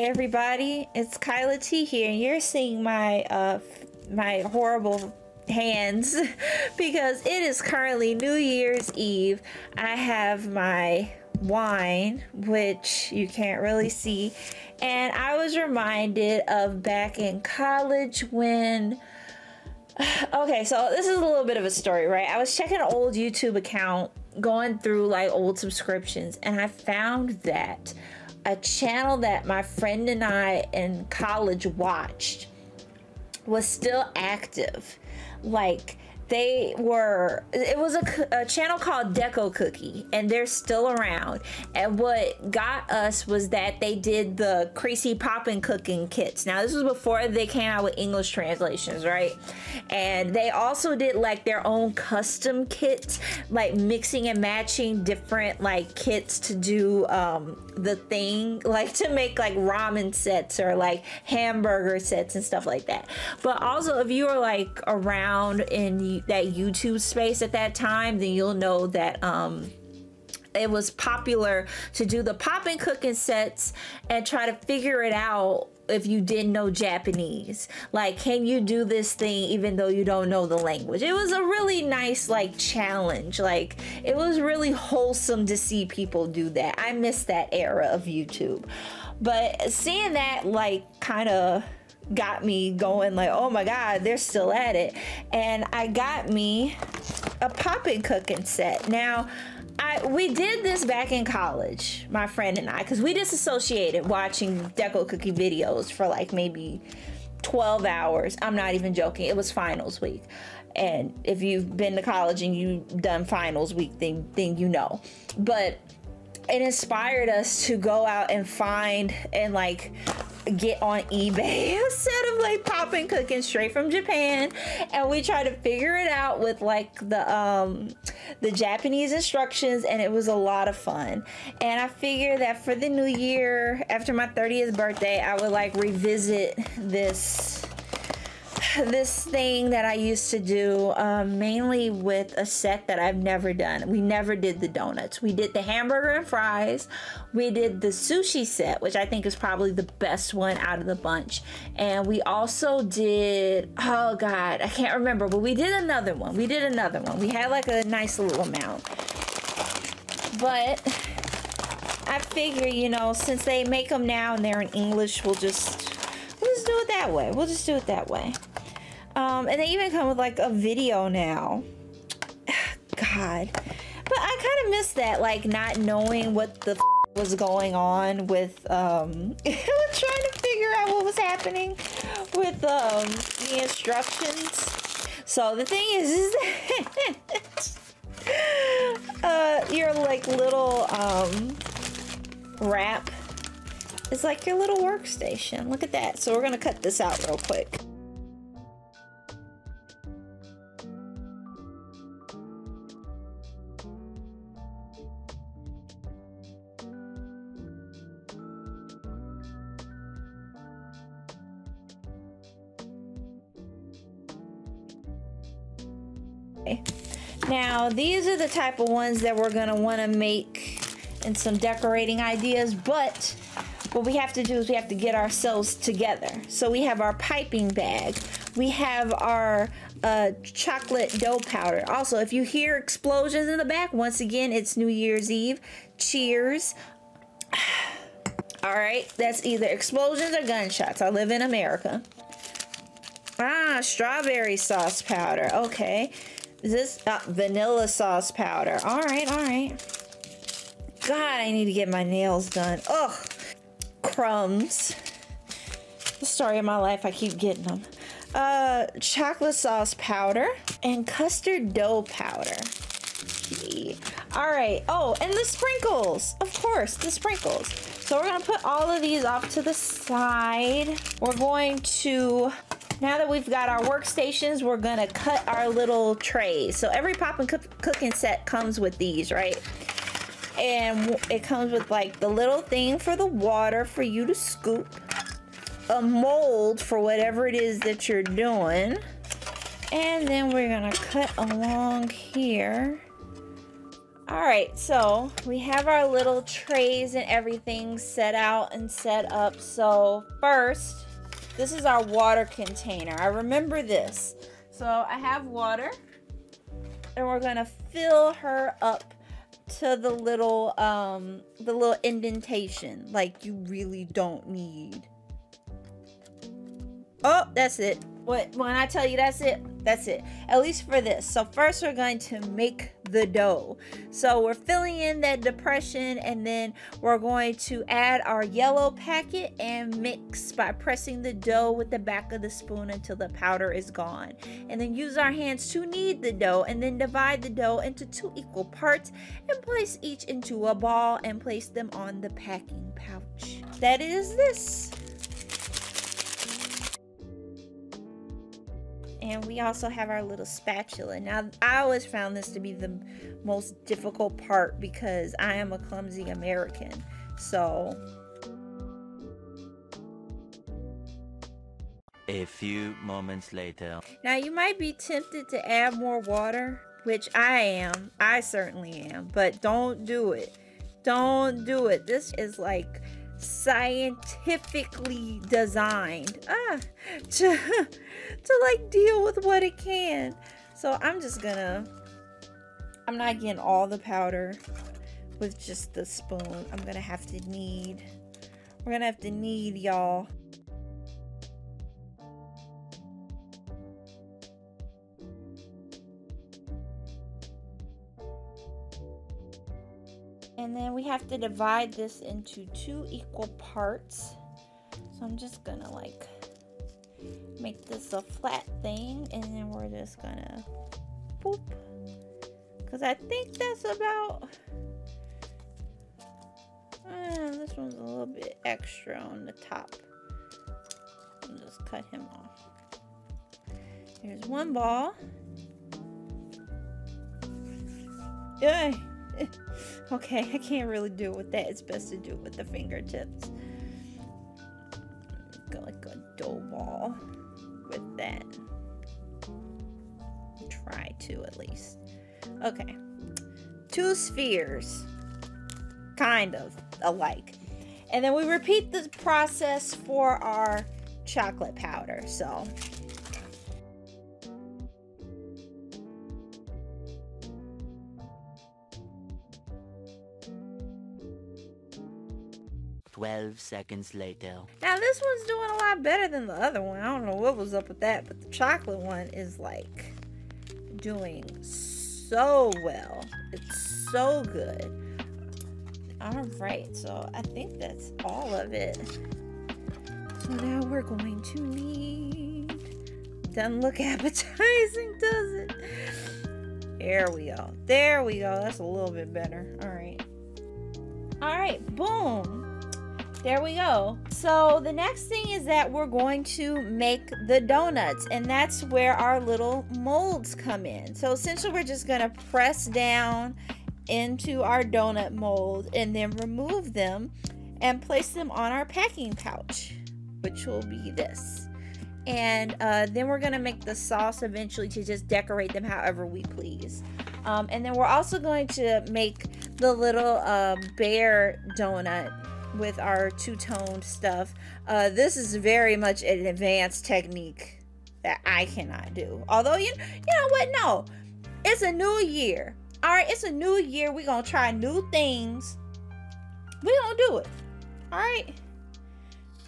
everybody, it's KylaTea here, and you're seeing my my horrible hands because it is currently New Year's Eve. I have my wine, which you can't really see, and I was reminded of back in college when okay, so this is a little bit of a story, right? I was checking an old YouTube account, going through like old subscriptions, and I found that a channel that my friend and I in college watched was still active. Like it was a channel called Cookin, and they're still around. And what got us was that they did the crazy Poppin cooking kits. Now this was before they came out with English translations, right? And they also did like their own custom kits, like mixing and matching different like kits to do the thing, like to make like ramen sets or like hamburger sets and stuff like that. But also, if you were like around in that YouTube space at that time, then you'll know that it was popular to do the Poppin cooking sets and try to figure it out if you didn't know Japanese. Like, can you do this thing even though you don't know the language? It was a really nice like challenge. Like, it was really wholesome to see people do that. I miss that era of YouTube. But seeing that like kind of got me going, like, oh my god, they're still at it. And I got me a Poppin cooking set. Now we did this back in college, my friend and I, because we disassociated watching Cookin videos for like maybe 12 hours. I'm not even joking. It was finals week, and if you've been to college and you've done finals week, then you know. But it inspired us to go out and find and like get on eBay a set of like Poppin cooking straight from Japan, and we tried to figure it out with like the Japanese instructions, and it was a lot of fun. And I figured that for the new year, after my 30th birthday, I would like revisit this thing that I used to do, mainly with a set that I've never done. We never did the donuts. We did the hamburger and fries. We did the sushi set, which I think is probably the best one out of the bunch. And we also did, oh god, I can't remember, but we did another one. We had like a nice little amount. But I figure, you know, since they make them now and they're in English, we'll just do it that way. We'll just do it that way. And they even come with like a video now. God. But I kind of miss that, like not knowing what the was going on with trying to figure out what was happening with the instructions. So the thing is that your like little wrap is like your little workstation. Look at that. So we're gonna cut this out real quick. Now these are the type of ones that we're gonna want to make and some decorating ideas, but what we have to do is we have to get ourselves together. So we have our piping bag, we have our chocolate dough powder. Also, if you hear explosions in the back, once again, it's New Year's Eve. Cheers. All right, that's either explosions or gunshots. I live in America. Ah, strawberry sauce powder. Okay. Is this vanilla sauce powder? All right, all right. God, I need to get my nails done. Ugh. Crumbs. The story of my life, I keep getting them. Chocolate sauce powder and custard dough powder. Okay. All right. Oh, and the sprinkles. Of course, the sprinkles. So we're gonna put all of these off to the side. We're going to, now that we've got our workstations, we're gonna cut our little trays. So every Poppin cooking set comes with these, right? And it comes with like the little thing for the water for you to scoop, a mold for whatever it is that you're doing, and then we're gonna cut along here All right, so we have our little trays and everything set out and set up. So first, this is our water container. I remember this. So I have water, and we're gonna fill her up to the little indentation, like you really don't need. Oh, that's it. When I tell you that's it, that's it. At least for this. So first we're going to make the dough. So we're filling in that depression, and then we're going to add our yellow packet and mix by pressing the dough with the back of the spoon until the powder is gone. And then use our hands to knead the dough, and then divide the dough into 2 equal parts and place each into a ball and place them on the packing pouch. That is this. And we also have our little spatula. Now, I always found this to be the most difficult part because I am a clumsy American. So, a few moments later. Now, you might be tempted to add more water, which I am. I certainly am. But don't do it. Don't do it. This is like scientifically designed to like deal with what it can. So I'm not getting all the powder with just the spoon. I'm gonna have to knead. We're gonna have to knead, y'all. And then we have to divide this into 2 equal parts. So I'm just gonna like make this a flat thing, and then we're just gonna boop. Because I think that's about, this one's a little bit extra on the top. I'll just cut him off. Here's one ball. Yay! Okay, I can't really do it with that. It's best to do it with the fingertips. Go like a dough ball with that. Try to, at least. Okay. 2 spheres. Kind of alike. And then we repeat the process for our chocolate powder. So 12 seconds later. now this one's doing a lot better than the other one. I don't know what was up with that, but the chocolate one is like doing so well. It's so good. All right, so I think that's all of it. So now we're going to need. Doesn't look appetizing, does it? There we go. There we go. That's a little bit better. All right. All right, boom. There we go. So the next thing is that we're going to make the donuts, and that's where our little molds come in. So essentially we're just gonna press down into our donut mold and then remove them and place them on our packing pouch, which will be this. And then we're gonna make the sauce eventually to just decorate them however we please. And then we're also going to make the little bear donut with our two-toned stuff. This is very much an advanced technique that I cannot do. Although, you know what? No, it's a new year. All right, it's a new year. We're gonna try new things. We're gonna do it. All right.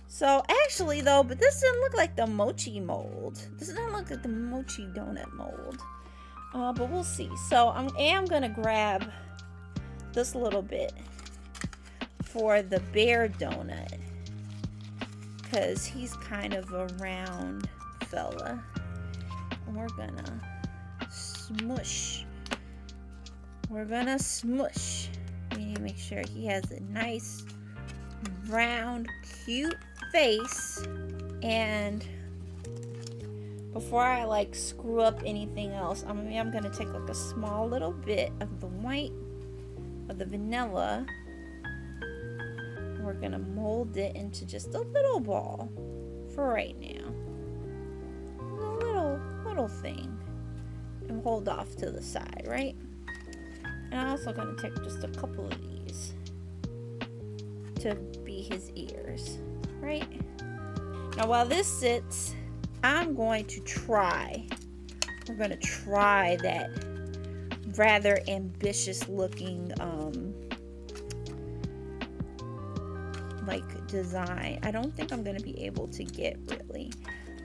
So actually though, but this doesn't look like the mochi mold. This doesn't look like the mochi donut mold. But we'll see. So I am gonna grab this little bit for the bear donut, because he's kind of a round fella. And we're gonna smush. We're gonna smush. We need to make sure he has a nice, round, cute face. And before I like screw up anything else, I'm gonna take like a small little bit of the white of the vanilla. We're gonna mold it into just a little ball for right now. A little thing. And hold off to the side, right? And And I'm also going to take just a couple of these to be his ears, right? Now while this sits, I'm going to try. We're going to try that rather ambitious looking like design. I don't think I'm going to be able to get really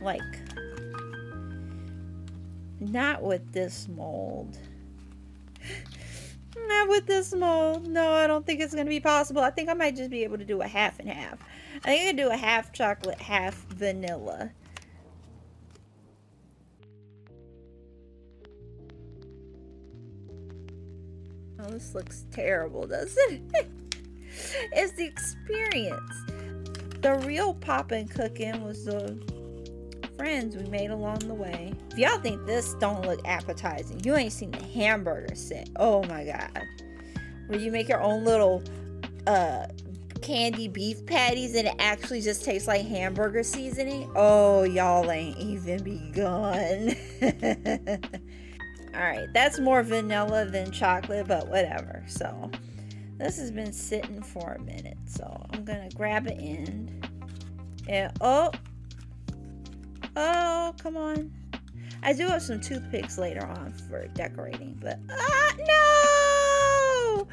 like, not with this mold. Not with this mold. No, I don't think it's going to be possible. I think I might just be able to do a half and half. I think I can do a half chocolate, half vanilla. Oh, this looks terrible, doesn't it? It's the experience. The real Poppin Cookin was the friends we made along the way. If y'all think this don't look appetizing, you ain't seen the hamburger set. Oh my god. Where you make your own little candy beef patties and it actually just tastes like hamburger seasoning. Oh, y'all ain't even begun. Alright, that's more vanilla than chocolate, but whatever. So this has been sitting for a minute, so I'm gonna grab an end and oh, come on. I do have some toothpicks later on for decorating, but no!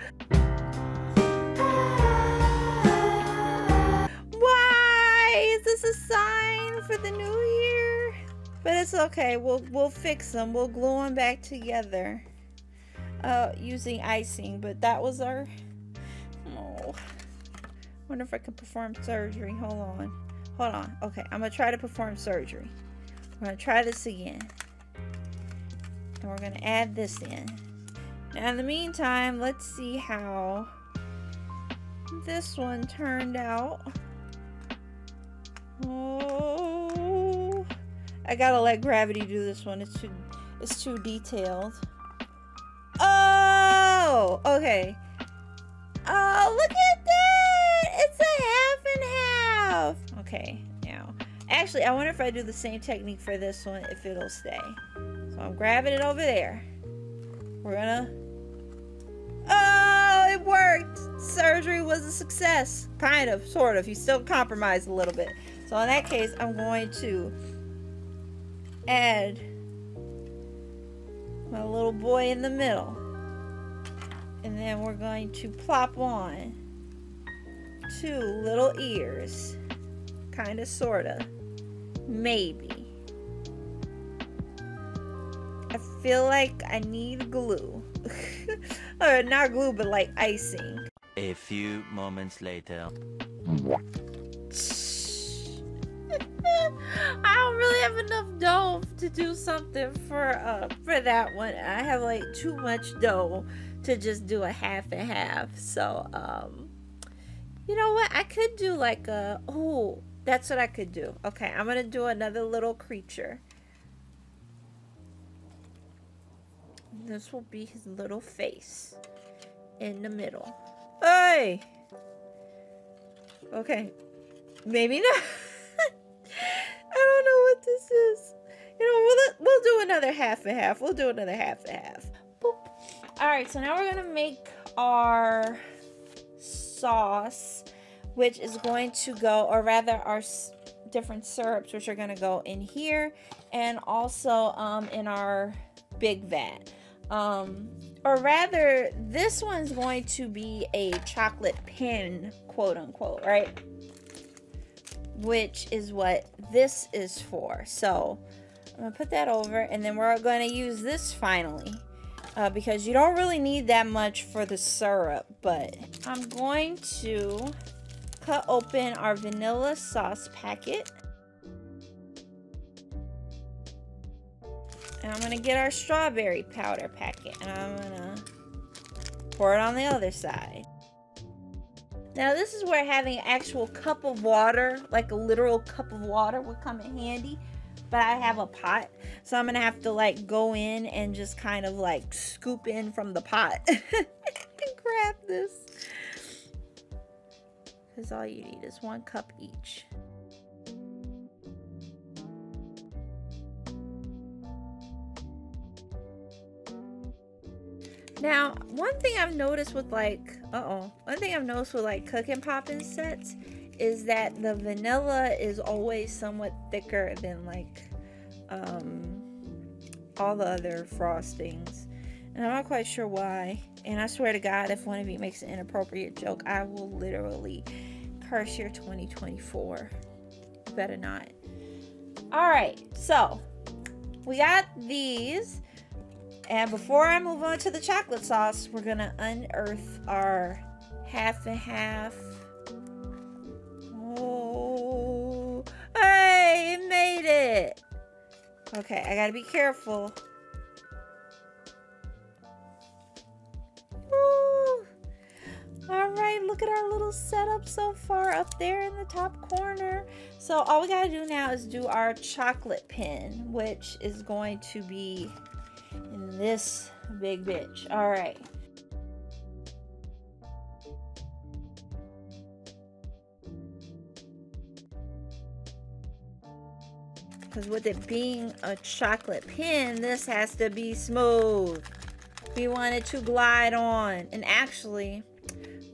Why is this a sign for the new year? But it's okay. We'll fix them. We'll glue them back together using icing. But that was our. Oh, wonder if I can perform surgery. Hold on. Okay, I'm gonna try to perform surgery. We're gonna try this again, and we're gonna add this in. Now, in the meantime, let's see how this one turned out. Oh, I gotta let gravity do this one. It's too detailed. Oh, okay. Oh, look at that! It's a half and half. Okay, now, actually, I wonder if I do the same technique for this one, if it'll stay. So I'm grabbing it over there. We're gonna. Oh, it worked! Surgery was a success. Kind of, sort of. You still compromised a little bit. So in that case, I'm going to add my little boy in the middle. And then we're going to plop on 2 little ears. Kind of, sort of. Maybe. I feel like I need glue. Or not glue, but like icing. A few moments later. I don't really have enough dough to do something for that one. I have like too much dough to just do a half and half. So you know what? I could do like a that's what I could do. Okay, I'm gonna do another little creature. This will be his little face in the middle. Hey! Okay. Maybe not. I don't know what this is. You know, we'll do another half and half. We'll do another half and half. Boop. Alright, so now we're going to make our sauce, which is going to go, or rather our different syrups, which are going to go in here, and also in our big vat. Or rather, this one's going to be a chocolate pen, quote unquote, right? Which is what this is for. So I'm gonna put that over, and then we're going to use this finally, because you don't really need that much for the syrup. But I'm going to cut open our vanilla sauce packet. And I'm going to get our strawberry powder packet, and I'm going to pour it on the other side. Now this is where having an actual cup of water, like a literal cup of water, would come in handy. But I have a pot, so I'm going to have to like go in and just kind of like scoop in from the pot and grab this. Because all you need is 1 cup each. Now, one thing I've noticed with like, Cookin Poppin sets is that the vanilla is always somewhat thicker than like all the other frostings. And I'm not quite sure why. And I swear to God, if one of you makes an inappropriate joke, I will literally curse your 2024. Better not. Alright, so we got these. And before I move on to the chocolate sauce, we're gonna unearth our half and half. Oh, hey, it made it. Okay, I gotta be careful. Woo. All right, look at our little setup so far up there in the top corner. So all we gotta do now is do our chocolate pin, which is going to be in this big bitch. All right. Because with it being a chocolate pin, this has to be smooth. We want it to glide on. And actually,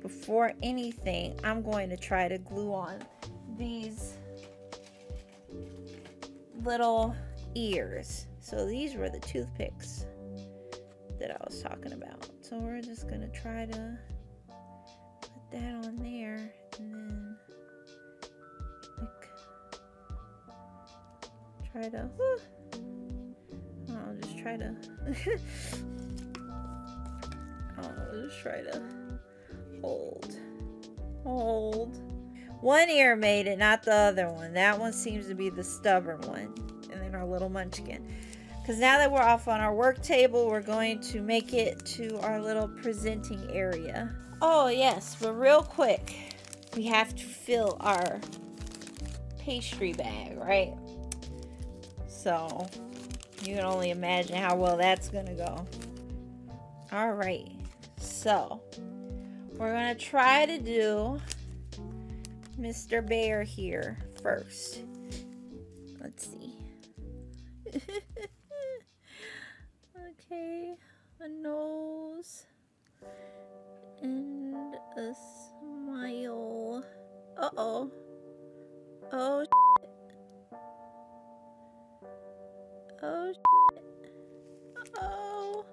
before anything, I'm going to try to glue on these little ears. So these were the toothpicks that I was talking about. So we're just gonna try to put that on there, and then like try to I'll just try to hold. One ear made it, not the other one. That one seems to be the stubborn one. And then our little munchkin. Because now that we're off on our work table, we're going to make it to our little presenting area. Oh yes, but real quick, we have to fill our pastry bag, right? So you can only imagine how well that's gonna go. All right, so we're gonna try to do Mr. Bear here first. Let's see. Okay, a nose and a smile. Uh-oh. Oh, shit. Oh, shit. Uh-oh.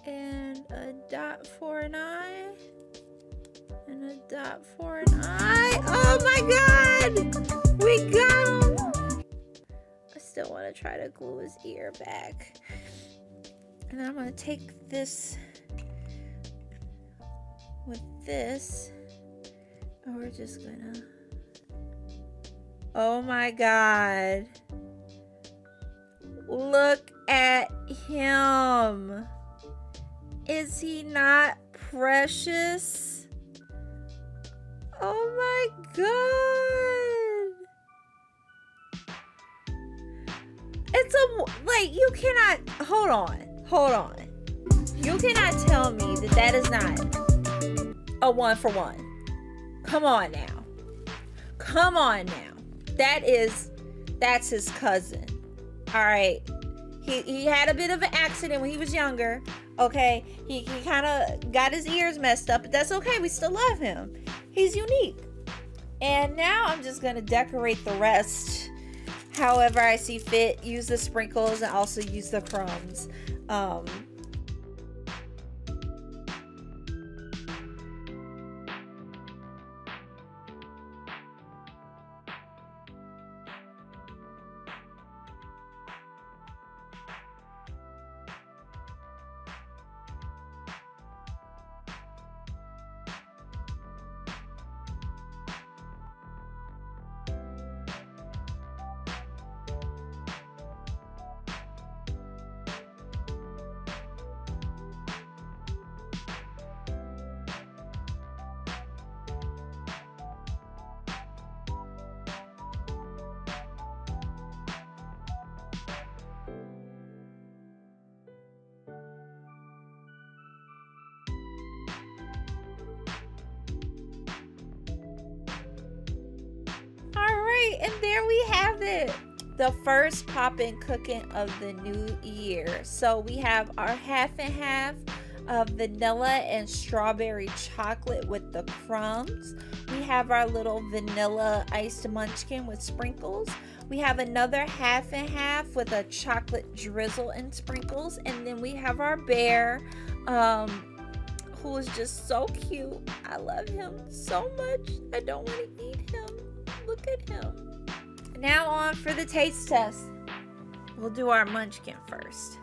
And a dot for an eye. And a dot for an eye. Oh my God! We got him! I still want to try to glue his ear back. And then I'm going to take this with this. And we're just going to... Oh my God. Look at him. Is he not precious? Oh my God. It's a, like, you cannot, hold on. You cannot tell me that that is not a 1-for-1. Come on now. Come on now. That's his cousin. All right. He had a bit of an accident when he was younger. Okay. He kind of got his ears messed up, but that's okay. We still love him. He's unique. And now I'm just going to decorate the rest however I see fit. Use the sprinkles and also use the crumbs. And there we have it. the first Poppin cooking of the new year. So we have our half and half of vanilla and strawberry chocolate with the crumbs. We have our little vanilla iced munchkin with sprinkles. We have another half and half with a chocolate drizzle and sprinkles. And then we have our bear, who is just so cute. I love him so much. I don't want to eat him. Look at him. Now on for the taste test. We'll do our munchkin first.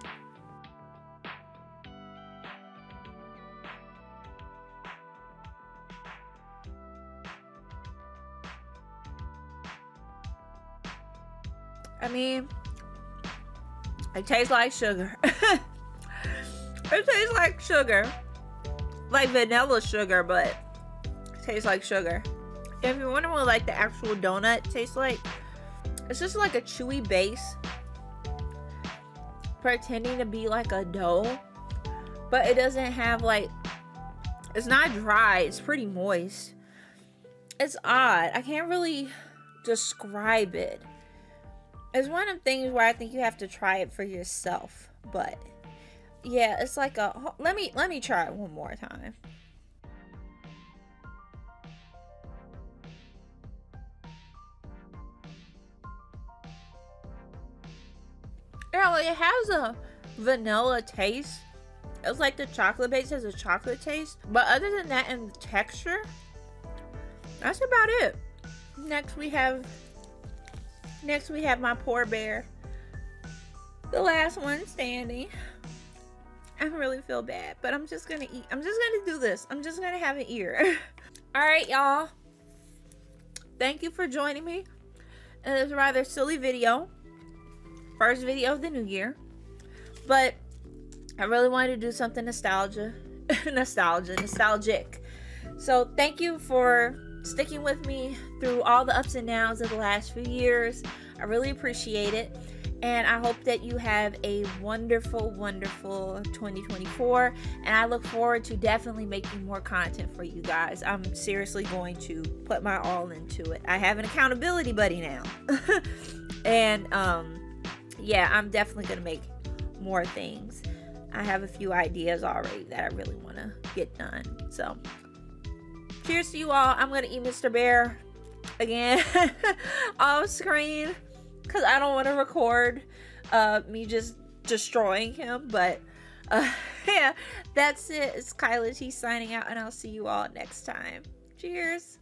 I mean, it tastes like sugar. It tastes like sugar. Like vanilla sugar, but it tastes like sugar. If you're wondering what like the actual donut tastes like, it's just like a chewy base pretending to be like a dough, but it doesn't have like, it's not dry, it's pretty moist. It's odd. I can't really describe it. It's one of the things where I think you have to try it for yourself, but yeah, it's like a, let me try it one more time. Yeah, well, it has a vanilla taste. It's like the chocolate base has a chocolate taste, but other than that and the texture, that's about it. Next we have my poor bear, the last one standing. I really feel bad, but I'm just gonna eat. I'm just gonna do this. I'm just gonna have an ear. All right, y'all. Thank you for joining me in this rather silly video. First video of the new year, but I really wanted to do something nostalgic. So thank you for sticking with me through all the ups and downs of the last few years. I really appreciate it, and I hope that you have a wonderful 2024, and I look forward to definitely making more content for you guys. I'm seriously going to put my all into it. I have an accountability buddy now. And yeah, I'm definitely gonna make more things. I have a few ideas already that I really want to get done. So cheers to you all. I'm gonna eat Mr. Bear again off screen because I don't want to record me just destroying him. But yeah, that's it. It's KylaTea signing out, and I'll see you all next time. Cheers.